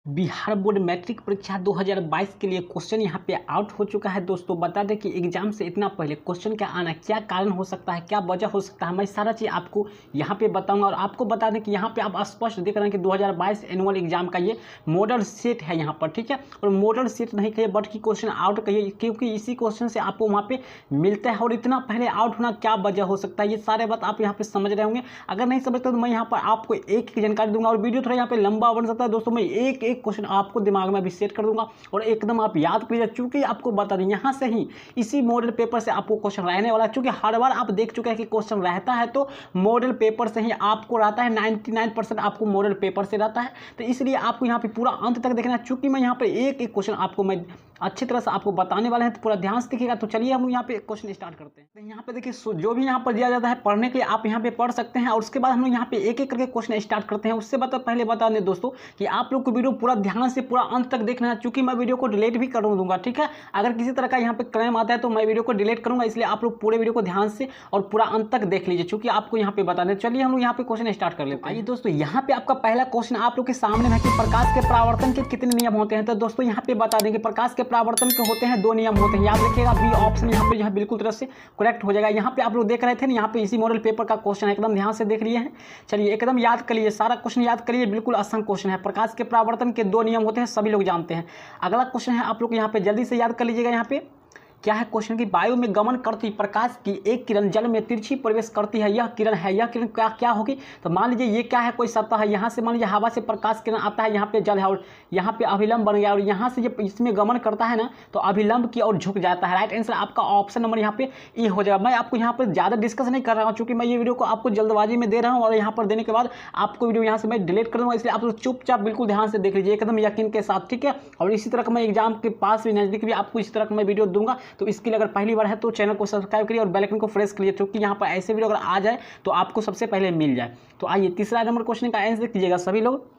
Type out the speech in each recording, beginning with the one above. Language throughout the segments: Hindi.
बिहार बोर्ड मैट्रिक परीक्षा 2022 के लिए क्वेश्चन यहाँ पे आउट हो चुका है। दोस्तों बता दें कि एग्जाम से इतना पहले क्वेश्चन क्या आना, क्या कारण हो सकता है, क्या वजह हो सकता है, मैं सारा चीज़ आपको यहाँ पे बताऊंगा। और आपको बता दें कि यहाँ पे आप स्पष्ट देख रहे हैं कि 2022 एनुअल एग्जाम का ये मॉडल सेट है यहाँ पर, ठीक है। और मॉडल सेट नहीं कहिए बट कि क्वेश्चन आउट कहिए, क्योंकि इसी क्वेश्चन से आपको वहाँ पे मिलता है। और इतना पहले आउट होना क्या वजह हो सकता है, ये सारे बात आप यहाँ पे समझ रहे होंगे। अगर नहीं समझते तो मैं यहाँ पर आपको एक जानकारी दूंगा और वीडियो थोड़ा यहाँ पे लंबा बन सकता है। दोस्तों मैं एक एक क्वेश्चन आपको दिमाग में अभी सेट कर दूंगा और एकदम आप याद कीजिए, चूंकि आपको बता दें यहाँ से ही इसी मॉडल पेपर से आपको क्वेश्चन रहने वाला है। चूंकि हर बार आप देख चुके हैं कि क्वेश्चन रहता है तो मॉडल पेपर से ही आपको रहता है, 99% आपको मॉडल पेपर से रहता है। तो इसलिए आपको यहाँ पे पूरा अंत तक देखना है। चूंकि मैं यहाँ पे एक एक क्वेश्चन आपको मैं अच्छी तरह से आपको बताने वाले हैं तो पूरा ध्यान से देखिएगा। तो चलिए हम यहाँ पे क्वेश्चन स्टार्ट करते हैं। तो यहाँ पे देखिए जो भी यहाँ पर दिया जाता है पढ़ने के लिए आप यहाँ पे पढ़ सकते हैं और उसके बाद हम लोग यहाँ पे एक एक करके क्वेश्चन स्टार्ट करते हैं। उससे पहले बता दें दोस्तों कि आप लोग को वीडियो पूरा ध्यान से पूरा अंत तक देखना है, चूंकि मैं वीडियो को डिलीट भी कर दूंगा, ठीक है। अगर किसी तरह का यहाँ पे क्लेम आता है तो मैं वीडियो को डिलीट करूंगा, इसलिए आप लोग पूरे वीडियो को ध्यान से और पूरा अंत तक देख लीजिए, चूंकि आपको यहाँ पे बता दें। चलिए हम लोग यहाँ पे क्वेश्चन स्टार्ट कर लेते हैं। आइए दोस्तों, यहाँ पे आपका पहला क्वेश्चन आप लोग के सामने है कि प्रकाश के परावर्तन के कितने नियम होते हैं। तो दोस्तों यहाँ पे बता दें कि प्रकाश के परावर्तन के होते हैं 2 नियम होते हैं, याद रखिएगा। बी ऑप्शन यहाँ पे जो है बिल्कुल तरह से करेक्ट हो जाएगा। यहाँ पे आप लोग देख रहे थे ना, यहाँ पे इसी मॉडल पेपर का क्वेश्चन है, एकदम ध्यान से देख लिए हैं। चलिए एकदम याद कर लिए, सारा क्वेश्चन याद करिए, बिल्कुल आसान क्वेश्चन है। प्रकाश के परावर्तन के 2 नियम होते हैं, सभी लोग जानते हैं। अगला क्वेश्चन है, आप लोग यहाँ पे जल्दी से याद कर लीजिएगा। यहाँ पे क्या है क्वेश्चन की वायु में गमन करती प्रकाश की एक किरण जल में तिरछी प्रवेश करती है, यह किरण है, यह किरण क्या होगी। तो मान लीजिए ये क्या है, कोई सतह है, यहाँ से मान लीजिए हवा से प्रकाश किरण आता है, यहाँ पे जल है और यहाँ पे अभिलंब बन गया और यहाँ से जब इसमें गमन करता है ना तो अभिलंब की ओर झुक जाता है। राइट आंसर आपका ऑप्शन नंबर यहाँ पे ए हो जाएगा। मैं आपको यहाँ पर ज़्यादा डिस्कस नहीं कर रहा हूँ, चूँकि मैं ये वीडियो को आपको जल्दबाजी में दे रहा हूँ और यहाँ पर देने के बाद आपको वीडियो यहाँ से मैं डिलीट कर दूँगा, इसलिए आप लोग चुपचाप बिल्कुल ध्यान से देख लीजिए एकदम यकीन के साथ, ठीक है। और इसी तरह का मैं एग्जाम के पास भी नज़दीक भी आपको इसी तरह का मैं वीडियो दूंगा। तो इसके लिए अगर पहली बार है तो चैनल को सब्सक्राइब करिए और बेल आइकन को प्रेस करिए, क्योंकि यहाँ पर ऐसे वीडियो अगर आ जाए तो आपको सबसे पहले मिल जाए। तो आइए तीसरा नंबर क्वेश्चन का आंसर कीजिएगा सभी लोग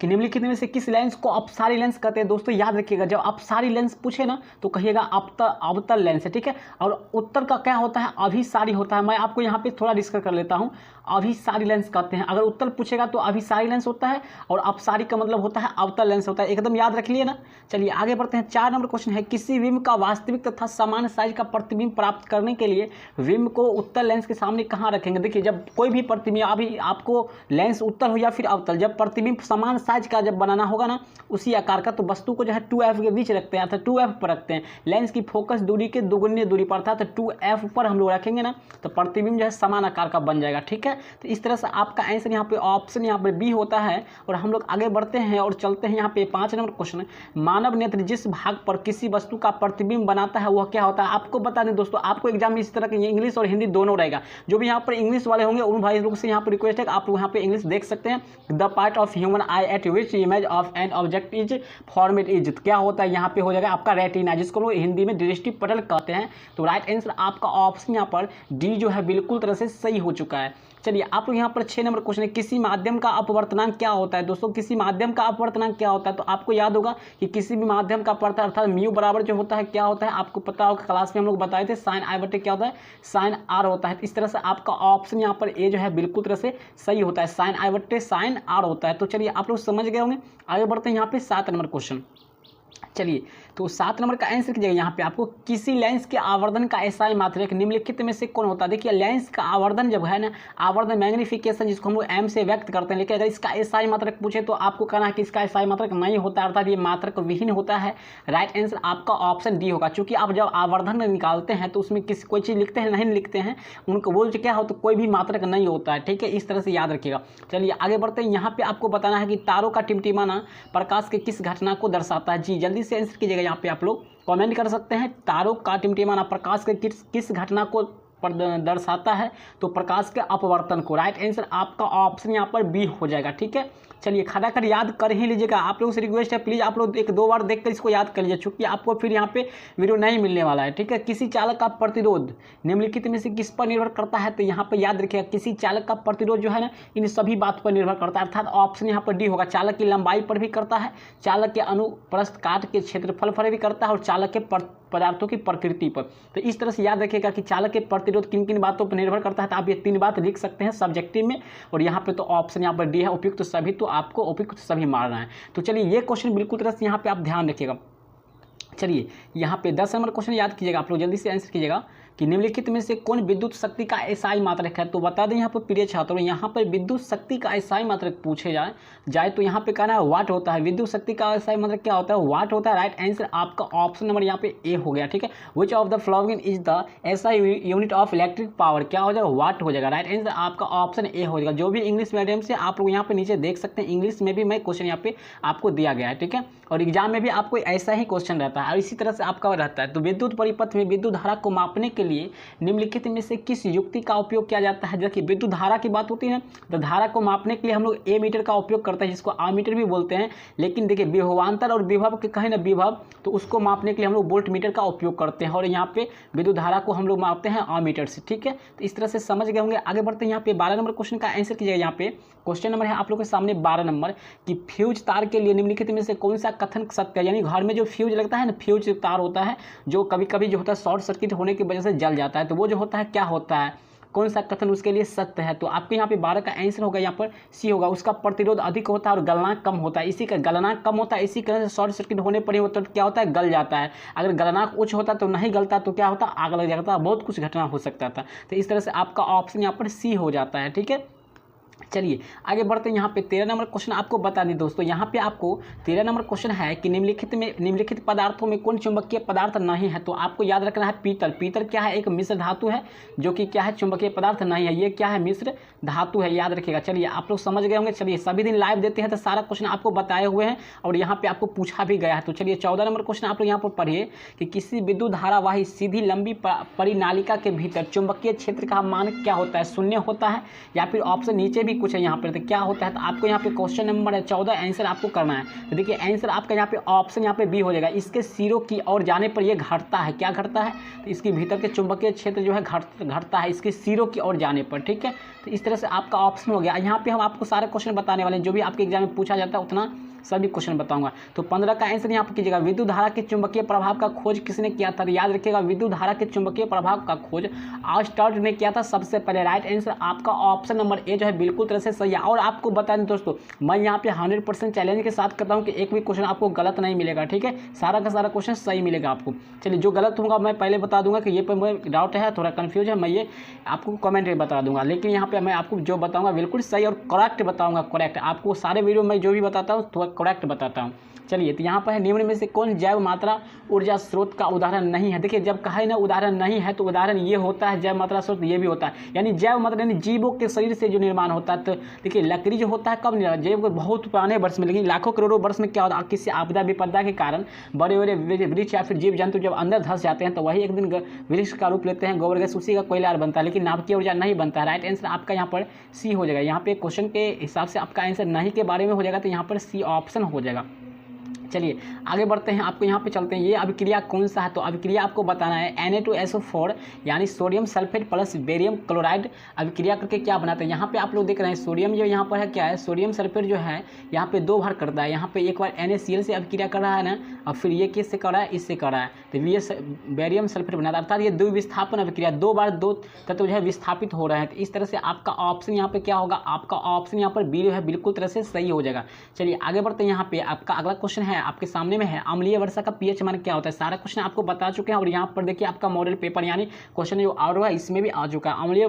कि निम्नलिखित में से किस लेंस को अपसारी लेंस कहते हैं। दोस्तों याद रखिएगा, जब अपसारी लेंस पूछे ना तो कहिएगा अवतल लेंस है, ठीक है। और उत्तर का क्या होता है, अभिसारी होता है। मैं आपको यहाँ पे थोड़ा डिस्कस कर लेता हूँ। अभिसारी लेंस कहते हैं, अगर उत्तर पूछेगा तो अभिसारी लेंस होता है और अपसारी का मतलब होता है अवतल लेंस होता है, एकदम याद रख लिए ना। चलिए आगे बढ़ते हैं। 4 नंबर क्वेश्चन है, किसी बिंब का वास्तविक तथा समान साइज का प्रतिबिंब प्राप्त करने के लिए बिंब को उत्तल लेंस के सामने कहाँ रखेंगे। देखिए जब कोई भी प्रतिबिंब, अभी आपको लेंस उत्तल हो या फिर अवतल, जब प्रतिबिंब समान साइज का जब बनाना होगा ना उसी आकार का, तो वस्तु को जो है 2f के बीच रखते हैं अर्थात 2f पर रखते हैं। लेंस की फोकस दूरी के दोगुनी दूरी पर था तो 2f पर हम लोग रखेंगे ना तो प्रतिबिंब जो है समान आकार का बन जाएगा, ठीक है। तो इस तरह से आपका आंसर यहाँ पे ऑप्शन यहाँ पे बी होता है। और हम लोग आगे बढ़ते हैं और चलते हैं यहाँ पे 5 नंबर क्वेश्चन। मानव नेत्र जिस भाग पर किसी वस्तु का प्रतिबिंब बनाता है वह क्या होता है। आपको बता दें दोस्तों, आपको एग्जाम में इस तरह के इंग्लिश और हिंदी दोनों रहेगा। जो भी यहाँ पर इंग्लिश वाले होंगे उन भाई लोग से यहाँ पर रिक्वेस्ट है कि आप लोग यहाँ पे इंग्लिश देख सकते हैं। The part of human I eight which image of an object is format is, क्या होता है यहाँ पे हो जाएगा आपका रेटिना, जिसको लोग हिंदी में दृष्टि पटल कहते हैं। तो राइट आंसर आपका ऑप्शन यहाँ पर डी जो है बिल्कुल तरह से सही हो चुका है। चलिए आप लोग यहाँ पर 6 नंबर क्वेश्चन है, किसी माध्यम का अपवर्तनांक क्या होता है। दोस्तों किसी माध्यम का अपवर्तनांक क्या होता है, तो आपको याद होगा कि किसी भी माध्यम का अपवर्तन अर्थात म्यू बराबर जो होता है क्या होता है, आपको पता होगा क्लास में हम लोग बताए थे साइन आई बटे क्या होता है, साइन आर होता है। इस तरह से आपका ऑप्शन यहाँ पर ए जो है बिल्कुल तरह से सही होता है, साइन आई बटे साइन आर होता है। तो चलिए आप लोग समझ गए होंगे। आगे बढ़ते हैं यहाँ पे 7 नंबर क्वेश्चन। चलिए तो 7 नंबर का आंसर कीजिएगा। यहाँ पे आपको किसी लेंस के आवर्धन का एसआई मात्रक निम्नलिखित में से कौन होता है। देखिए लेंस का आवर्धन जब है ना, आवर्धन मैग्निफिकेशन जिसको हम लोग एम से व्यक्त करते हैं, लेकिन अगर इसका एसआई मात्रक पूछे तो आपको कहना है कि इसका एसआई मात्रक नहीं होता, अर्थात ये मात्रक विहीन होता है। राइट आंसर आपका ऑप्शन डी होगा, क्योंकि आप जब आवर्धन निकालते हैं तो उसमें किसी कोई चीज़ लिखते हैं नहीं लिखते हैं, उनको बोल क्या हो तो कोई भी मात्रक नहीं होता है, ठीक है। इस तरह से याद रखिएगा। चलिए आगे बढ़ते हैं। यहाँ पे आपको बताना है कि तारों का टिमटिमाना प्रकाश के किस घटना को दर्शाता है। जी जल्दी से आंसर कीजिएगा। यहाँ पे आप लोग कमेंट कर सकते हैं, तारों का टिमटिमाना प्रकाश के किस घटना को दर्शाता है, तो प्रकाश के अपवर्तन को। राइट आंसर आपका ऑप्शन यहाँ पर बी हो जाएगा, ठीक है। चलिए खड़ा कर याद कर ही लीजिएगा। आप लोगों से रिक्वेस्ट है प्लीज़ आप लोग 1-2 बार देखकर इसको याद कर लीजिए, क्योंकि आपको फिर यहाँ पे वीडियो नहीं मिलने वाला है, ठीक है। किसी चालक का प्रतिरोध निम्नलिखित में से किस पर निर्भर करता है, तो यहाँ पर याद रखिएगा किसी चालक का प्रतिरोध जो है ना इन सभी बात पर निर्भर करता है, अर्थात ऑप्शन यहाँ पर डी होगा। चालक की लंबाई पर भी करता है, चालक के अनुप्रस्थ काट के क्षेत्रफल पर भी करता है और चालक के पदार्थों की प्रकृति पर। तो इस तरह से याद रखिएगा कि चालक के प्रतिरोध किन किन बातों पर निर्भर करता है, तो आप ये 3 बात लिख सकते हैं सब्जेक्टिव में। और यहाँ पे तो ऑप्शन यहाँ पर डी है उपयुक्त सभी, तो आपको उपयुक्त सभी मारना है। तो चलिए ये क्वेश्चन बिल्कुल तरह से यहाँ पे आप ध्यान रखिएगा। चलिए यहाँ पे 10 नंबर क्वेश्चन याद कीजिएगा, आप लोग जल्दी से आंसर कीजिएगा कि निम्नलिखित में से कौन विद्युत शक्ति का एसआई मात्रक है। तो बता दें यहाँ पर प्रिय छात्रों, यहाँ पर विद्युत शक्ति का एसआई मात्रक पूछे जाए तो यहाँ पे कहना है वाट होता है। विद्युत शक्ति का एसआई मात्रक क्या होता है, वाट होता है। राइट आंसर आपका ऑप्शन नंबर यहाँ पे ए हो गया, ठीक है। Which of the following is the SI unit of electric power, क्या हो जाएगा, वाट हो जाएगा। राइट आंसर आपका ऑप्शन ए हो जाएगा। जो भी इंग्लिश मीडियम से आप लोग यहाँ पे नीचे देख सकते हैं, इंग्लिश में भी मैं क्वेश्चन यहाँ पे आपको दिया गया है, ठीक है। और एग्जाम में भी आपको ऐसा ही क्वेश्चन रहता है और इसी तरह से आपका रहता है। तो विद्युत परिपथ में विद्युत धारा को मापने के लिए निम्नलिखित में से किस युक्ति का उपयोग किया जाता है। देखिए विद्युत धारा की बात होती है तो धारा को मापने के लिए हम लोग ए मीटर का उपयोग करते हैं, जिसको आमीटर भी बोलते हैं। लेकिन देखिए विभवांतर और विभव के कहें ना विभव, तो उसको मापने के लिए हम लोग वोल्ट मीटर का उपयोग करते हैं। और यहाँ पे विद्युत धारा को हम लोग मापते हैं आमीटर से, ठीक है। तो इस तरह से समझ गए होंगे। आगे बढ़ते हैं, यहाँ पे 12 नंबर क्वेश्चन का आंसर कीजिएगा। यहाँ पे क्वेश्चन नंबर है आप लोग के सामने 12 नंबर कि फ्यूज तार के लिए निम्नलिखित में से कौन सा कथन सत्य है। यानी घर में जो फ्यूज लगता है ना, फ्यूज तार होता है जो कभी कभी जो होता है शॉर्ट सर्किट होने की वजह से जल जाता है, तो वो जो होता है क्या होता है, कौन सा कथन उसके लिए सत्य है। तो आपके यहाँ पे 12 का आंसर होगा यहाँ पर सी होगा। उसका प्रतिरोध अधिक होता है और गलनांक कम होता है। इसी का गलनांक कम होता है, इसी कारण से शॉर्ट सर्किट होने पर ही होता है क्या होता है, गल जाता है। अगर गलनांक उच्च होता तो नहीं गलता, तो क्या होता, आग लग जाता, बहुत कुछ घटना हो सकता था। तो इस तरह से आपका ऑप्शन यहाँ पर सी हो जाता है, ठीक है। चलिए आगे बढ़ते हैं। यहाँ पे 13 नंबर क्वेश्चन आपको बता दें दोस्तों, यहाँ पे आपको 13 नंबर क्वेश्चन है कि निम्नलिखित पदार्थों में कौन चुंबकीय पदार्थ नहीं है। तो आपको याद रखना है पीतल। पीतल क्या है, एक मिश्र धातु है जो कि क्या है, चुंबकीय पदार्थ नहीं है। ये क्या है, मिश्र धातु है, याद रखिएगा। चलिए आप लोग समझ गए होंगे। चलिए सभी दिन लाइव देते हैं तो सारा क्वेश्चन आपको बताए हुए हैं और यहाँ पे आपको पूछा भी गया है। तो चलिए 14 नंबर क्वेश्चन आप लोग यहाँ पर पढ़िए कि किसी विद्युत धारावाही सीधी लंबी परिनालिका के भीतर चुंबकीय क्षेत्र का मान क्या होता है, शून्य होता है या फिर ऑप्शन नीचे भी कुछ है यहाँ पर, तो क्या होता है। तो आपको यहाँ पे क्वेश्चन नंबर 14 आंसर आपको करना है। तो देखिए आंसर आपका यहाँ पे ऑप्शन यहाँ पे बी हो जाएगा। इसके सिरों की ओर जाने पर ये घटता है, क्या घटता है, तो इसके भीतर के चुंबकीय क्षेत्र जो है घटता है इसके सिरों की ओर जाने पर, ठीक है। तो इस तरह से आपका ऑप्शन हो गया। यहाँ पे हम आपको सारे क्वेश्चन बताने वाले हैं, जो भी आपके एग्जाम में पूछा जाता है उतना सभी क्वेश्चन बताऊंगा। तो 15 का आंसर यहाँ पर कीजिएगा, विद्युत धारा के चुंबकीय प्रभाव का खोज किसने किया था। याद रखिएगा विद्युत धारा के चुंबकीय प्रभाव का खोज आर्स्टड ने किया था सबसे पहले। राइट आंसर आपका ऑप्शन नंबर ए जो है बिल्कुल तरह से सही है। और आपको बता दें दोस्तों, मैं यहाँ पे 100% चैलेंज के साथ करता हूँ कि एक भी क्वेश्चन आपको गलत नहीं मिलेगा, ठीक है। सारा का सारा क्वेश्चन सही मिलेगा आपको। चलिए जो गलत होगा मैं पहले बता दूंगा कि ये पर मुझे डाउट है, थोड़ा कन्फ्यूज है, मैं ये आपको कमेंट में बता दूंगा। लेकिन यहाँ पे मैं आपको जो बताऊंगा बिल्कुल सही और करेक्ट बताऊंगा। करेक्ट आपको सारे वीडियो में जो भी बताता हूँ थोड़ा करेक्ट बताता हूँ। चलिए तो यहाँ पर है निम्न में से कौन जैव मात्रा ऊर्जा स्रोत का उदाहरण नहीं है। देखिए जब कहा ना उदाहरण नहीं है तो उदाहरण ये होता है जैव मात्रा स्रोत, ये भी होता है। यानी जैव मात्रा यानी जीवों के शरीर से जो निर्माण होता है। तो देखिए लकड़ी जो होता है कब निर्माण, जैव बहुत पुराने वर्ष में, लेकिन लाखों करोड़ों वर्ष में क्या होता है, किसी आपदा विपदा के कारण बड़े बड़े वृक्ष या फिर जीव जंतु जब अंदर धंस जाते हैं तो वही एक दिन वृक्ष का रूप लेते हैं, गोबर गैस उसी का कोयला बनता है, लेकिन नाभिकीय ऊर्जा नहीं बनता है। राइट आंसर आपका यहाँ पर सी हो जाएगा। यहाँ पे क्वेश्चन के हिसाब से आपका आंसर नहीं के बारे में हो जाएगा, तो यहाँ पर सी ऑप्शन हो जाएगा। चलिए आगे बढ़ते हैं, आपको यहाँ पे चलते हैं। ये अभिक्रिया कौन सा है, तो अभिक्रिया आपको बताना है Na2SO4 यानी sodium sulphate plus barium chloride अभिक्रिया करके क्या बनाते हैं। यहाँ पे आप लोग देख रहे हैं सोडियम जो यहाँ पर है क्या है, सोडियम सल्फेट जो है यहाँ पे 2 बार करता है। यहाँ पे एक बार NaCl से अभिक्रिया कर रहा है ना, और फिर ये किससे कर रहा है, इससे कर रहा है, तो ये बेरियम सल्फेट बनाता है। अर्थात ये द्विविस्थापन अभिक्रिया, 2 बार 2 तत्व जो है विस्थापित हो रहे हैं। तो इस तरह से आपका ऑप्शन यहाँ पे क्या होगा, आपका ऑप्शन यहाँ पर बी जो है बिल्कुल तरह से सही हो जाएगा। चलिए आगे बढ़ते हैं। यहाँ पे आपका अगला क्वेश्चन है आपके सामने में है, अम्लीय वर्षा का पीएच मान क्या होता है। सारा क्वेश्चन आपको बता चुके हैं और यहाँ पर देखिए आपका मॉडल पेपर यानी क्वेश्चन जो आ रहा है इसमें भी आ चुका है। अम्लीय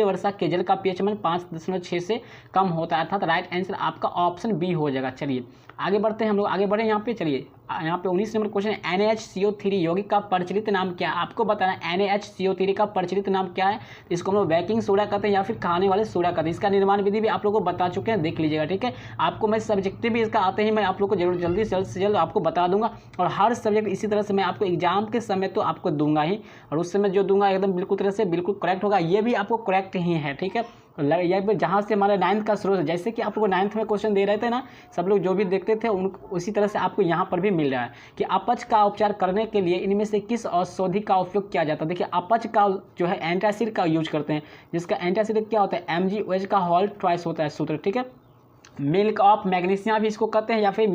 वर्षा के जल का पीएच मान 5.6 से कम होता है, अर्थात राइट आंसर आपका ऑप्शन बी हो जाएगा। चलिए आगे बढ़ते हैं, हम लोग आगे बढ़े। यहाँ पे चलिए यहाँ पे 19 नंबर क्वेश्चन है, NaHCO3 यौगिक का प्रचलित नाम क्या है। आपको बताना है NaHCO3 का प्रचलित नाम क्या है। इसको हम लोग बेकिंग सोडा कहते हैं या फिर खाने वाले सोडा कहते हैं। इसका निर्माण विधि भी आप लोगों को बता चुके हैं, देख लीजिएगा, ठीक है। आपको मैं सब्जेक्टिव भी इसका आते ही मैं आप लोग को जरूर जल्द से जल्द आपको बता दूंगा। और हर सब्जेक्ट इसी तरह से मैं आपको एग्जाम के समय तो आपको दूंगा ही, और उस समय जो दूंगा एकदम बिल्कुल तरह से बिल्कुल करेक्ट होगा। ये भी आपको करेक्ट ही है, ठीक है। यहाँ पर जहाँ से हमारा 9th का स्रोत है, जैसे कि आप लोग 9th में क्वेश्चन दे रहे थे ना, सब लोग जो भी देखते थे उसी तरह से आपको यहाँ पर भी मिल रहा है कि अपच का उपचार करने के लिए इनमें से किस औषधि का उपयोग किया जाता है। देखिए अपच का जो है एंटासिड का यूज करते हैं, जिसका एंटासिड क्या होता है, MgOH का होल ट्वाइस होता है सूत्र, ठीक है। मिल्क ऑफ मैग्नीशियम भी इसको कहते हैं, या फिर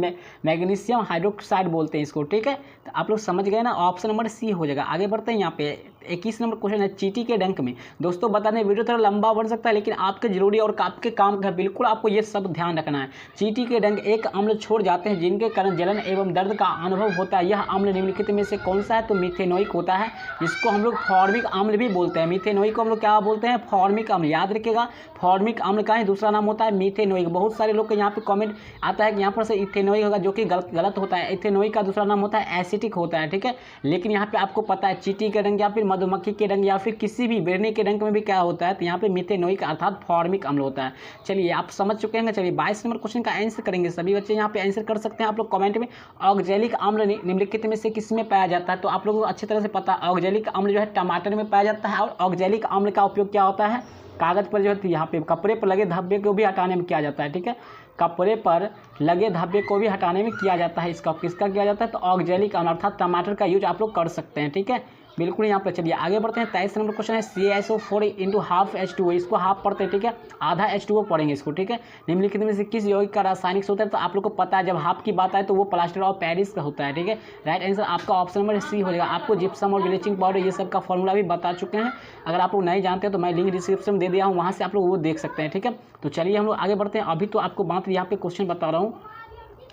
मैग्नीशियम हाइड्रोक्साइड बोलते हैं इसको, ठीक है। तो आप लोग समझ गए ना, ऑप्शन नंबर सी हो जाएगा। आगे बढ़ते हैं यहाँ पे 21 नंबर क्वेश्चन है चींटी के डंक में। दोस्तों बता दें वीडियो थोड़ा लंबा बढ़ सकता है, लेकिन आपके जरूरी और आपके काम का बिल्कुल आपको ये सब ध्यान रखना है। चींटी के डंक एक अम्ल छोड़ जाते हैं जिनके कारण जलन एवं दर्द का अनुभव होता है। यह अम्ल निम्नलिखित में से कौन सा है? तो मिथेनोइक होता है, जिसको हम लोग फॉर्मिक अम्ल भी बोलते हैं। मिथेनोइक को हम लोग क्या बोलते हैं? फॉर्मिक अम्ल। याद रखिएगा, फॉर्मिक अम्ल का ही दूसरा नाम होता है मिथेनोइक। बहुत सारे लोग के यहाँ पे कमेंट आता है कि यहाँ पर से इथेनोइक होगा, जो कि गलत होता है। इथेनोइक का दूसरा नाम होता है एसिटिक होता है, ठीक है। लेकिन यहाँ पे आपको पता है चींटी के डंक या फिर मधुमक्खी के डंक या फिर किसी भी बिरनी के डंक में भी क्या होता है? तो यहाँ पे मिथेनोइक अर्थात फॉर्मिक अम्ल होता है। चलिए आप समझ चुके हैं। चलिए 22 नंबर क्वेश्चन का आंसर करेंगे। सभी बच्चे यहाँ पे आंसर कर सकते हैं आप लोग कमेंट में। ऑक्जेलिक अम्ल निम्नलिखित में से किस में पाया जाता है? तो आप लोगों को अच्छी तरह से पता है ऑक्जेलिक अम्ल जो है टमाटर में पाया जाता है। और ऑक्जेलिक अम्ल का उपयोग क्या होता है? कागज पर जो है यहाँ पे कपड़े पर लगे धब्बे को भी हटाने में किया जाता है, ठीक है। कपड़े पर लगे धब्बे को भी हटाने में किया जाता है। इसका किसका किया जाता है? तो ऑक्जेलिक अम्ल अर्थात टमाटर का यूज आप लोग कर सकते हैं, ठीक है। बिल्कुल यहाँ पर चलिए आगे बढ़ते हैं। 23 नंबर क्वेश्चन है CaSO4 इंटू हाफ H2O। इसको हाफ पढ़ते हैं, ठीक है, आधा H2O पढ़ेंगे इसको, ठीक है। निम्नलिखित में से किस यौगिक का रासायनिक सूत्र है? तो आप लोग को पता है जब हाफ की बात आए तो वो प्लास्टर ऑफ पेरिस का होता है, ठीक है। राइट आंसर आपका ऑप्शन नंबर सी हो जाएगा। आपको जिप्सम और ब्लीचिंग पाउडर ये सब का फॉर्मूला भी बता चुके हैं। अगर आप लोग नहीं जानते हैं तो मैं लिंक डिस्क्रिप्शन में दे दिया हूँ, वहाँ से आप लोग वो देख सकते हैं, ठीक है। तो चलिए हम लोग आगे बढ़ते हैं। अभी तो आपको बात यहाँ पे क्वेश्चन बता रहा हूँ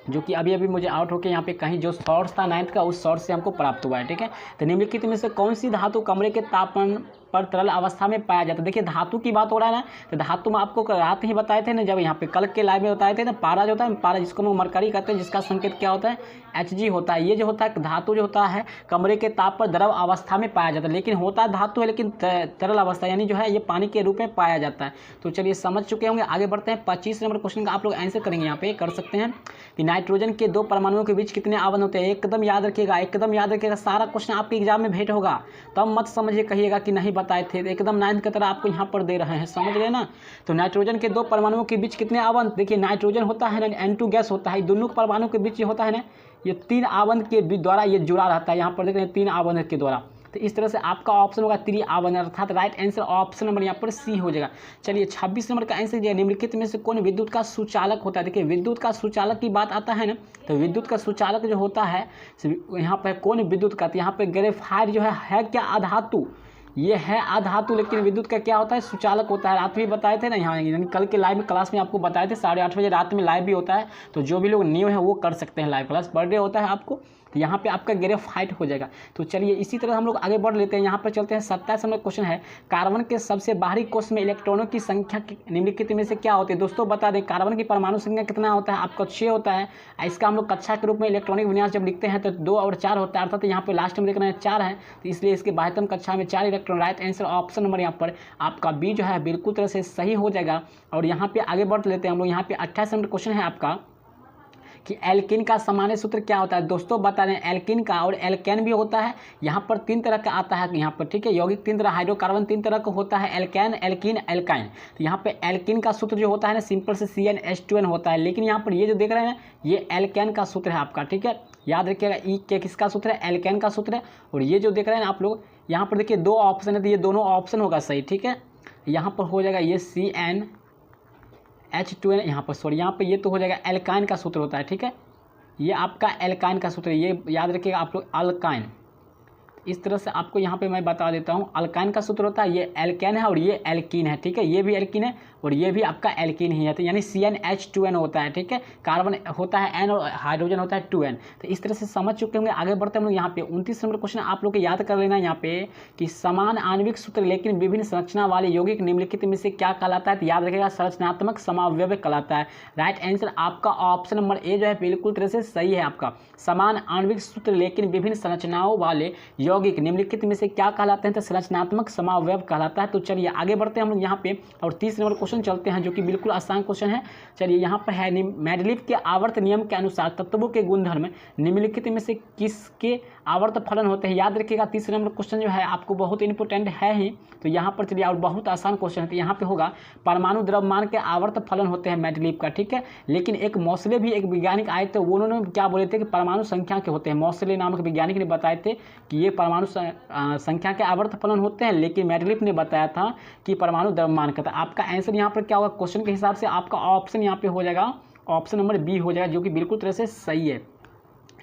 जो कि अभी मुझे आउट होकर यहाँ पे कहीं जो सोर्स था 9th का, उस सोर्स से हमको प्राप्त हुआ है, ठीक है। तो निम्नलिखित में से कौन सी धातु कमरे के तापमान पर तरल अवस्था में पाया जाता है? देखिए धातु की बात हो रहा है ना, तो धातु में आपको रात ही बताए थे ना, जब यहाँ पे कल के लाइव में बताए थे ना, पारा जो होता है, पारा जिसको हम मरकरी कहते हैं, जिसका संकेत क्या होता है? Hg होता है। ये जो होता है धातु जो होता है कमरे के ताप पर द्रव अवस्था में पाया जाता है, लेकिन होता है धातु है लेकिन तरल अवस्था यानी जो है ये पानी के रूप में पाया जाता है। तो चलिए समझ चुके होंगे। आगे बढ़ते हैं। 25 नंबर क्वेश्चन का आप लोग आंसर करेंगे, यहाँ पे कर सकते हैं कि नाइट्रोजन के 2 परमाणुओं के बीच कितने आवन होते हैं? एकदम याद रखिएगा, एकदम याद रखिएगा। सारा क्वेश्चन आपके एग्जाम में भेंट होगा, तब मत समझिए कहिएगा कि नहीं बताए थे। एकदम 9th की तरह आपको यहाँ पर दे रहे हैं, समझ गए ना। तो नाइट्रोजन के 2 परमाणुओं के बीच कितने आवन? देखिए नाइट्रोजन होता है ना, N2 गैस होता है, दोनों परमाणु के बीच ये होता है ना, ये 3 आवन के द्वारा ये जुड़ा रहता है। यहाँ पर देख रहे हैं 3 आवन के द्वारा। तो इस तरह से आपका ऑप्शन होगा 3 आवन, अर्थात राइट आंसर ऑप्शन नंबर यहाँ पर सी हो जाएगा। चलिए 26 नंबर का आंसर जो है निम्नलिखित में से कौन विद्युत का सुचालक होता है? देखिए विद्युत का सुचालक की बात आता है ना, तो विद्युत का सुचालक जो होता है यहाँ पर कौन विद्युत का? तो यहाँ पर ग्रेफाइट जो है क्या? अधातु। ये है अधातु, लेकिन विद्युत का क्या होता है? सुचालक होता है। रात में बताए थे ना, यहाँ यानी कल के लाइव में क्लास में आपको बताए थे 8:30 बजे रात में लाइव भी होता है। तो जो भी लोग न्यू है वो कर सकते हैं, लाइव क्लास पर डे होता है आपको। तो यहाँ पे आपका ग्रेफाइट हो जाएगा। तो चलिए इसी तरह हम लोग आगे बढ़ लेते हैं। यहाँ पर चलते हैं। 27 नंबर क्वेश्चन है कार्बन के सबसे बाहरी कोष में इलेक्ट्रॉनों की संख्या निम्नलिखित में से क्या होती है? दोस्तों बता दें कार्बन की परमाणु संख्या कितना होता है? आपका 6 होता है। इसका हम लोग कक्षा के रूप में इलेक्ट्रॉनिक विन्यास जब लिखते हैं तो 2 और 4 होता है, अर्थात यहाँ पे लास्ट में देख रहे हैं 4 है, तो इसलिए इसके बाह्यतम कक्षा में 4 electron. Right answer option number यहाँ पर आपका बी जो है बिल्कुल तरह से सही हो जाएगा। और यहाँ पे आगे बढ़ लेते हैं हम लोग। यहाँ पे 28 नंबर क्वेश्चन है आपका कि एल्किन का सामान्य सूत्र क्या होता है? दोस्तों बता दें एल्किन का और एल्केन भी होता है। यहाँ पर 3 तरह का आता है यहाँ पर, ठीक है। यौगिक 3 तरह, हाइड्रोकार्बन 3 तरह का होता है, एल्केन, एल्किन, एल्काइन। तो यहाँ पे एल्किन का सूत्र जो होता है ना, सिंपल से CnH2n होता है। लेकिन यहाँ पर ये जो देख रहे हैं ना, ये एल्केन का सूत्र है आपका, ठीक है। याद रखिएगा ई के किसका सूत्र है? एल्केन का सूत्र है। और ये जो देख रहे हैं ना आप लोग, यहाँ पर देखिए 2 ऑप्शन है, तो ये दोनों ऑप्शन होगा सही, ठीक है। यहाँ पर हो जाएगा ये CnH2n, यहाँ पर सॉरी, यहाँ पर ये तो हो जाएगा एल्काइन का सूत्र होता है, ठीक है। ये आपका एल्काइन का सूत्र है, ये याद रखिएगा आप लोग, अल्काइन। इस तरह से आपको यहाँ पे मैं बता देता हूँ, अल्काइन का सूत्र होता है, ये एल्केन है और ये एल्कीन है, ठीक है। ये भी एल्कीन है और ये भी आपका एल्कीन ही है, तो यानी CnH2n होता है, ठीक है। कार्बन होता है N और हाइड्रोजन होता है 2N। तो इस तरह से समझ चुके होंगे। आगे बढ़ते हैं हम लोग। यहाँ पे 29 नंबर क्वेश्चन आप लोग को याद कर लेना यहाँ पे कि समान आणविक सूत्र लेकिन विभिन्न संरचना वाले यौगिक निम्नलिखित में से क्या कहलाता है? तो याद रखिएगा संरचनात्मक समावयव कहलाता है। राइट आंसर आपका ऑप्शन नंबर ए जो है बिल्कुल तरह से सही है आपका। समान आणविक सूत्र लेकिन विभिन्न संरचनाओं वाले यौगिक निम्नलिखित में से क्या कहलाते हैं? तो संरचनात्मक समावयव कहलाता है। तो चलिए आगे बढ़ते हैं हम लोग यहाँ पे और 30 नंबर क्वेश्चन चलते हैं जो कि बिल्कुल आसान क्वेश्चन है। चलिए यहाँ पर है मेंडलीव के आवर्त नियम के अनुसार तत्वों के गुणधर्म निम्नलिखित में से किसके आवर्त फलन होते हैं? याद रखिएगा 30 नंबर क्वेश्चन जो है आपको बहुत इंपॉर्टेंट है ही। तो यहाँ पर चलिए और बहुत आसान क्वेश्चन है। तो यहाँ पे होगा परमाणु द्रव्यमान के आवर्त फलन होते हैं मेंडलीव का, ठीक है। लेकिन एक मौसले भी एक वैज्ञानिक आए थे, उन्होंने क्या बोले थे कि परमाणु संख्या के होते हैं। मौसले नामक वैज्ञानिक ने बताए थे कि ये परमाणु संख्या के आवर्त फलन होते हैं, लेकिन मेंडलीव ने बताया था कि परमाणु द्रव्यमान का। था आपका आंसर यहाँ पर क्या होगा, क्वेश्चन के हिसाब से आपका ऑप्शन यहाँ पे हो जाएगा, ऑप्शन नंबर बी हो जाएगा, जो कि बिल्कुल तरह से सही है।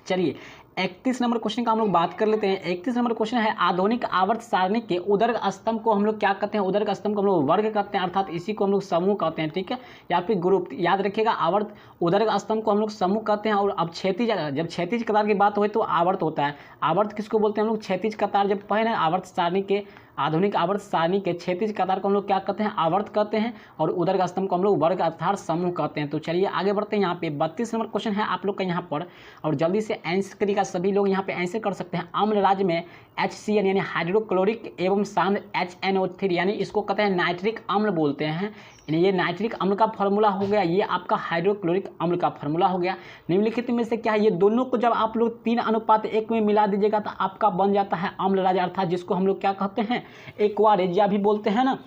चलिए 31 नंबर क्वेश्चन का हम लोग बात कर लेते हैं। 31 नंबर क्वेश्चन है, आधुनिक आवर्त सारणी के उदर्ग स्तंभ को हम लोग क्या कहते हैं, उदर्ग स्तंभ को हम लोग वर्ग कहते हैं, अर्थात इसी को हम लोग समूह कहते हैं, ठीक है, या फिर ग्रुप। याद रखिएगा, आवर्त उदर्ग स्तंभ को हम लोग समूह कहते हैं। और अब क्षैतिज, जब क्षैतिज कतार की बात हो तो आवर्त होता है। आवर्त किसको बोलते हैं हम लोग, क्षैतिज कतार। जब पहले आवर्त सारणी के, आधुनिक आवर्त सारणी के क्षैतिज कतार को हम लोग क्या कहते हैं, आवर्त कहते हैं, और उदर्ग स्तंभ को हम लोग वर्ग अर्थात समूह कहते हैं। तो चलिए आगे बढ़ते हैं। यहाँ पे 32 नंबर क्वेश्चन है आप लोग का यहाँ पर, और जल्दी से आंसर करिएगा, सभी लोग यहाँ पे आंसर कर सकते हैं। अम्ल राज्य में HCl यानी हाइड्रोक्लोरिक एवं सांद्र HNO3 यानी इसको कहते हैं नाइट्रिक अम्ल बोलते हैं। ये नाइट्रिक अम्ल का फॉर्मूला हो गया, ये आपका हाइड्रोक्लोरिक अम्ल का फॉर्मूला हो गया। निम्नलिखित में से क्या है, ये दोनों को जब आप लोग 3:1 में मिला दीजिएगा तो आपका बन जाता है अम्ल राज्य, अर्थात जिसको हम लोग क्या कहते हैं, एक्वारेजिया भी बोलते हैं ना।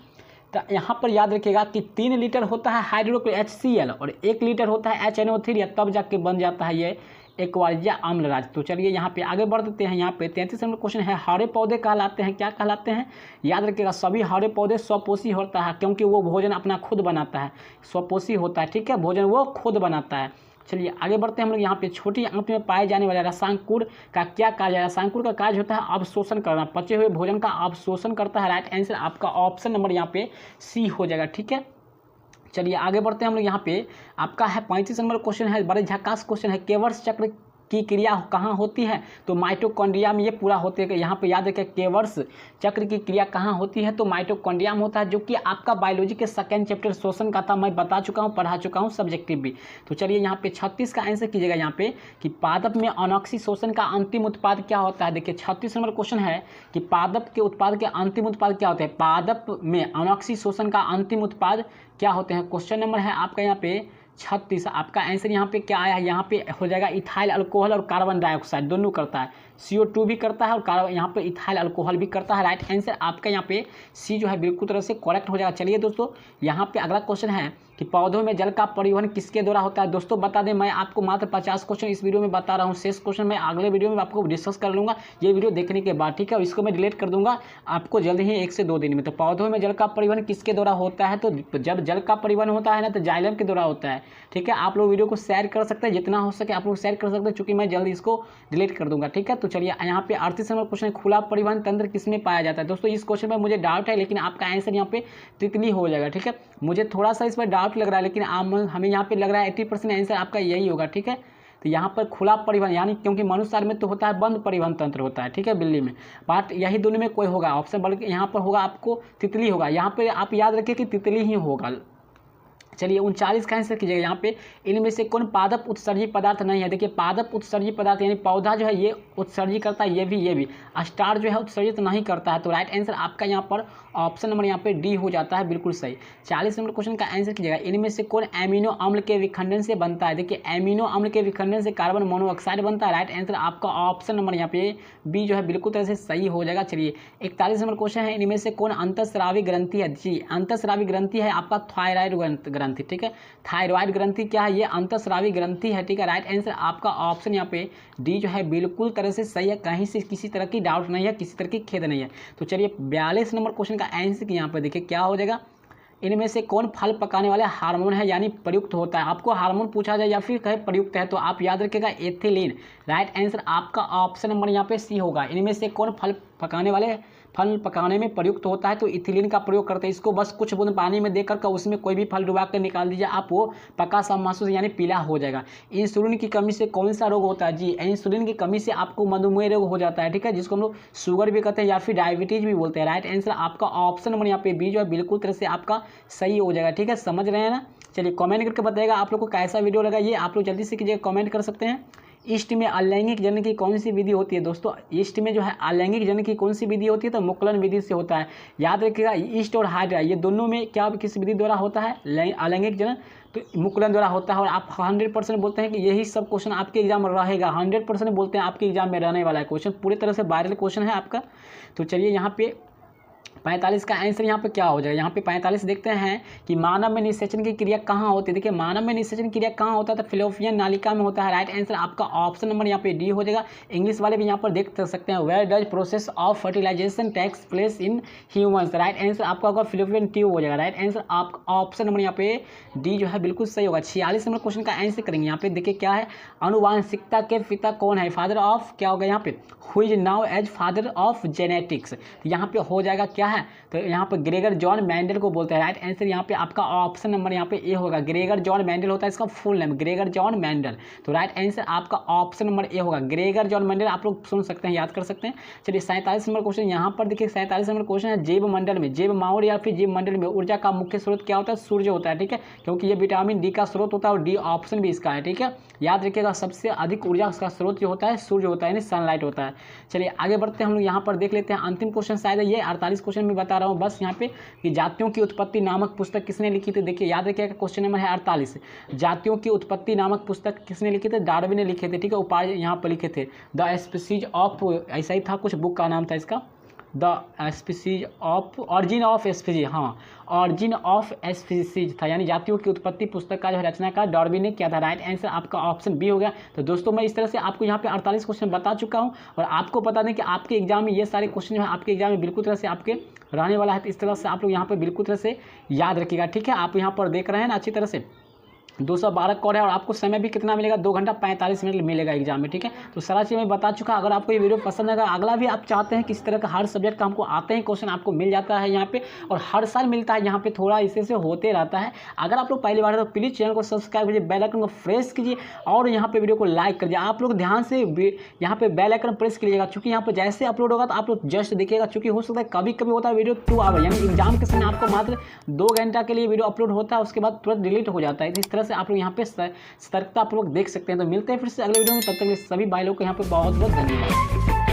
तो यहाँ पर याद रखिएगा कि 3 लीटर होता है हाइड्रोक्लोरिक HCl और 1 लीटर होता है HNO3, तब जाके बन जाता है ये एक्वारेजिया अम्ल राज्य। तो चलिए यहाँ पे आगे बढ़ देते हैं। यहाँ पे 33 नंबर क्वेश्चन है, हरे पौधे कहलाते हैं, क्या कहलाते हैं, याद रखिएगा सभी हरे पौधे स्वपोषी होता है, क्योंकि वो भोजन अपना खुद बनाता है, स्वपोषी होता है, ठीक है, भोजन वो खुद बनाता है। चलिए आगे बढ़ते हैं हम लोग। यहाँ पे छोटी आंत में पाए जाने वाले रसांकुर का क्या कार्य है, रसांकुर का कार्य होता है अवशोषण करना, पचे हुए भोजन का अवशोषण करता है। राइट आंसर आपका ऑप्शन नंबर यहाँ पे सी हो जाएगा, ठीक है। चलिए आगे बढ़ते हैं हम लोग। यहाँ पे आपका है 35 नंबर क्वेश्चन है, बड़े झकास क्वेश्चन है, केवर्स चक्र की क्रिया कहाँ होती है, तो माइटोकॉन्ड्रिया में ये पूरा होते हैं। यहाँ पे याद रखें केवर्स चक्र की क्रिया कहाँ होती है, तो माइटोकॉन्ड्रिया में होता है, जो कि आपका बायोलॉजी के सेकंड चैप्टर श्वसन का था, मैं बता चुका हूँ, पढ़ा चुका हूँ, सब्जेक्टिव भी। तो चलिए यहाँ पे 36 का आंसर कीजिएगा यहाँ पे कि पादप में अनॉक्सी शोषण का अंतिम उत्पाद क्या होता है। देखिए 36 नंबर क्वेश्चन है कि पादप के उत्पाद के अंतिम उत्पाद क्या होते हैं, पादप में अनॉक्सी शोषण का अंतिम उत्पाद क्या होते हैं। क्वेश्चन नंबर है आपका यहाँ पे 36, आपका आंसर यहाँ पे क्या आया है, यहाँ पे हो जाएगा इथाइल अल्कोहल और कार्बन डाइऑक्साइड दोनों करता है, CO2 भी करता है और यहाँ पे इथाइल अल्कोहल भी करता है। राइट आंसर आपका यहाँ पे सी जो है बिल्कुल तरह से करेक्ट हो जाएगा। चलिए दोस्तों यहाँ पे अगला क्वेश्चन है कि पौधों में जल का परिवहन किसके द्वारा होता है। दोस्तों बता दें, मैं आपको मात्र 50 क्वेश्चन इस वीडियो में बता रहा हूँ, शेष क्वेश्चन मैं अगले वीडियो में आपको डिस्कस कर लूँगा ये वीडियो देखने के बाद, ठीक है। इसको मैं डिलीट कर दूंगा आपको जल्द ही 1 से 2 दिन में। तो पौधों में जल का परिवहन किसके द्वारा होता है, तो जब जल का परिवहन होता है ना तो जाइलम के द्वारा होता है, ठीक है। आप लोग वीडियो को शेयर कर सकते हैं, जितना हो सके आप लोग शेयर कर सकते हैं, चूँकि मैं जल्द इसको डिलीट कर दूंगा, ठीक है। तो चलिए यहाँ पे 38 नंबर क्वेश्चन, खुला परिवहन तंत्र किसमें पाया जाता है। दोस्तों इस क्वेश्चन में मुझे डाउट है, लेकिन आपका आंसर यहाँ पे तितली हो जाएगा, ठीक है। मुझे थोड़ा सा इस पर डाउट लग रहा है, लेकिन हमें यहाँ पे लग रहा है 80% आंसर आपका यही होगा, ठीक है। तो यहाँ पर खुला परिवहन यानी क्योंकि मनुष्य में तो होता है बंद परिवहन तंत्र होता है, ठीक है, बिल्ली में, बट यही दोनों में कोई होगा ऑप्शन, बल्कि यहाँ पर होगा आपको तितली होगा। यहाँ पे आप याद रखिए कि तितली ही होगा। चलिए 39 का आंसर कीजिएगा। यहाँ पे इनमें से कौन पादप उत्सर्जी पदार्थ नहीं है। देखिए पादप उत्सर्जी पदार्थ यानी पौधा जो है ये उत्सर्जी करता है, ये भी स्टार जो है उत्सर्जित नहीं करता है। तो राइट आंसर आपका यहाँ पर ऑप्शन नंबर यहाँ पे डी हो जाता है, बिल्कुल सही। 40 नंबर क्वेश्चन का आंसर कीजिएगा। इनमें से कौन एमिनो अम्ल के विखंडन से बनता है। देखिए एमिनो अम्ल के विखंडन से कार्बन मोनोऑक्साइड बनता है। राइट आंसर आपका ऑप्शन नंबर यहाँ पे बी जो है बिल्कुल तरह से सही हो जाएगा। चलिए 41 नंबर क्वेश्चन है, इनमें से कौन अंतःस्रावी ग्रंथि है। जी अंतःस्रावी ग्रंथि है आपका थायराइड ग्रंथि, ठीक है। थायराइड ग्रंथि क्या है, ये अंतःस्रावी ग्रंथि है, ठीक है। राइट आंसर आपका ऑप्शन यहाँ पे डी जो है बिल्कुल तरह से सही है, कहीं से किसी तरह की डाउट नहीं है, किसी तरह की खेद नहीं है। तो चलिए 42 नंबर क्वेश्चन का आंसर यहाँ पे देखिए क्या हो जाएगा। इनमें से कौन फल पकाने वाले हार्मोन है यानी प्रयुक्त होता है। आपको हार्मोन पूछा जाए या फिर कहे प्रयुक्त है तो आप याद रखिएगा एथिलीन। राइट आंसर आपका ऑप्शन नंबर यहाँ पे सी होगा। इनमें से कौन फल पकाने में प्रयुक्त होता है, तो इथिलीन का प्रयोग करते हैं। इसको बस कुछ बूंद पानी में देकर के उसमें कोई भी फल डुबा कर निकाल दीजिए, आप वो पका सा महसूस यानी पीला हो जाएगा। इंसुलिन की कमी से कौन सा रोग होता है। जी इंसुलिन की कमी से आपको मधुमेह रोग हो जाता है, ठीक है, जिसको हम लोग शुगर भी कहते हैं या फिर डायबिटीज भी बोलते हैं। राइट आंसर आपका ऑप्शन नंबर यहाँ पे बी जो है बिल्कुल तरह से आपका सही हो जाएगा, ठीक है। समझ रहे हैं ना। चलिए कमेंट करके बताइएगा आप लोग को कैसा वीडियो लगा, ये आप लोग जल्दी से कीजिएगा, कमेंट कर सकते हैं। ईस्ट में अलैंगिक जनन की कौन सी विधि होती है। दोस्तों ईस्ट में जो है अलैंगिक जनन की कौन सी विधि होती है, तो मुकुलन विधि से होता है। याद रखिएगा ईस्ट और हाइड्रा ये दोनों में क्या किस विधि द्वारा होता है, अलैंगिक जनन तो मुकुलन द्वारा होता है। और आप 100% बोलते हैं कि यही सब क्वेश्चन आपके एग्जाम में रहेगा, 100% बोलते हैं आपके एग्जाम में रहने वाला है क्वेश्चन, पूरी तरह से वायरल क्वेश्चन है आपका। तो चलिए यहाँ पे 45 का आंसर यहाँ पे क्या हो जाएगा। यहाँ पे 45 देखते हैं कि मानव में निषेचन की क्रिया कहाँ होती है। देखिए मानव में निषेचन क्रिया कहाँ होता है, तो फिलोपियन नालिका में होता है। राइट आंसर आपका ऑप्शन नंबर यहाँ पे डी हो जाएगा। इंग्लिश वाले भी यहाँ पर देख सकते हैं, where does process of fertilization takes place in humans. Right answer आपका होगा फिलोपियन ट्यूब हो जाएगा। राइट आंसर आपका ऑप्शन नंबर यहाँ पे डी जो है बिल्कुल सही होगा। 46 नंबर क्वेश्चन का आंसर करेंगे। यहाँ पे देखिए क्या है, अनुवांशिकता के पिता कौन है, फादर ऑफ क्या होगा यहाँ पे, who is known as father of genetics. तो यहाँ पे हो जाएगा क्या है, तो यहाँ पे ग्रेगर जॉन मेंडल को बोलते हैं। राइट आंसर यहाँ पे आपका ऑप्शन नंबर यहाँ पे ए होगा। ग्रेगर जॉन मेंडल होता है इसका full name, Gregor John Mendel. तो राइट आंसर आपका ऑप्शन नंबर ए होगा, ग्रेगर जॉन मेंडल। आप लोग सुन सकते हैं, याद कर सकते हैं। चलिए 47 नंबर क्वेश्चन यहाँ पर देखिए, 47 नंबर क्वेश्चन है, जैव मंडल में, जैव माहौल या फिर जीव मंडल में ऊर्जा का मुख्य स्रोत क्या होता है, सूर्य होता है। ठीक है, क्योंकि ये विटामिन डी का स्रोत होता है और डी ऑप्शन भी इसका है। ठीक है, याद रखिएगा सबसे अधिक ऊर्जा का स्रोत जो होता है सूर्य होता है, यानी सनलाइट होता है। चलिए आगे बढ़ते हैं हम लोग, यहाँ पर देख लेते हैं अंतिम क्वेश्चन शायद ये 48 क्वेश्चन में बता रहा हूँ बस यहाँ पे, कि जातियों की उत्पत्ति नामक पुस्तक किसने लिखी थी। देखिए याद रखिएगा क्वेश्चन नंबर है 48, जातियों की उत्पत्ति नामक पुस्तक किसने लिखी थी, डार्विन ने लिखे थे। ठीक है, उपाय यहाँ पर लिखे थे, द स्पीसीज ऑफ, ऐसा ही था कुछ बुक का नाम था इसका, the species of, origin of species, हाँ ऑरिजिन ऑफ स्पीसीज था, यानी जातियों की उत्पत्ति पुस्तक का जो रचना का डार्विन ने किया था। राइट आंसर आपका ऑप्शन बी हो गया। तो दोस्तों मैं इस तरह से आपको यहाँ पे 48 क्वेश्चन बता चुका हूँ, और आपको बता दें कि आपके एग्जाम में ये सारे क्वेश्चन जो है आपके एग्जाम में बिल्कुल तरह से आपके रहने वाला है। तो इस तरह से आप लोग यहाँ पर बिल्कुल तरह से याद रखिएगा। ठीक है, आप यहाँ पर देख रहे हैं ना अच्छी तरह से 212 कोड है, और आपको समय भी कितना मिलेगा, 2 घंटा 45 मिनट मिलेगा एग्जाम में। ठीक है, तो सारा चीज़ मैं बता चुका। अगर आपको ये वीडियो पसंद आएगा, अगला भी आप चाहते हैं किस तरह का हर सब्जेक्ट का हमको आते हैं क्वेश्चन, आपको मिल जाता है यहाँ पे, और हर साल मिलता है यहाँ पे, थोड़ा इसे से होते रहता है। अगर आप लोग पहली बार है तो प्लीज़ चैनल को सब्सक्राइब कीजिए, बेल आइकन को प्रेस कीजिए, और यहाँ पे वीडियो को लाइक करिए। आप लोग ध्यान से यहाँ पे बेल आइकन प्रेस कीजिएगा, क्योंकि यहाँ पर जैसे अपलोड होगा तो आप लोग जस्ट देखिएगा, क्योंकि हो सकता है कभी कभी होता है वीडियो 2 आवर, यानी एग्जाम के समय आपको मात्र 2 घंटा के लिए वीडियो अपलोड होता है, उसके बाद तुरंत डिलीट हो जाता है। इस तरह से आप लोग यहाँ पे सतर्कता आप लोग देख सकते हैं। तो मिलते हैं फिर से अगले वीडियो में, तब तक सभी भाई लोग को यहाँ पे बहुत बहुत धन्यवाद।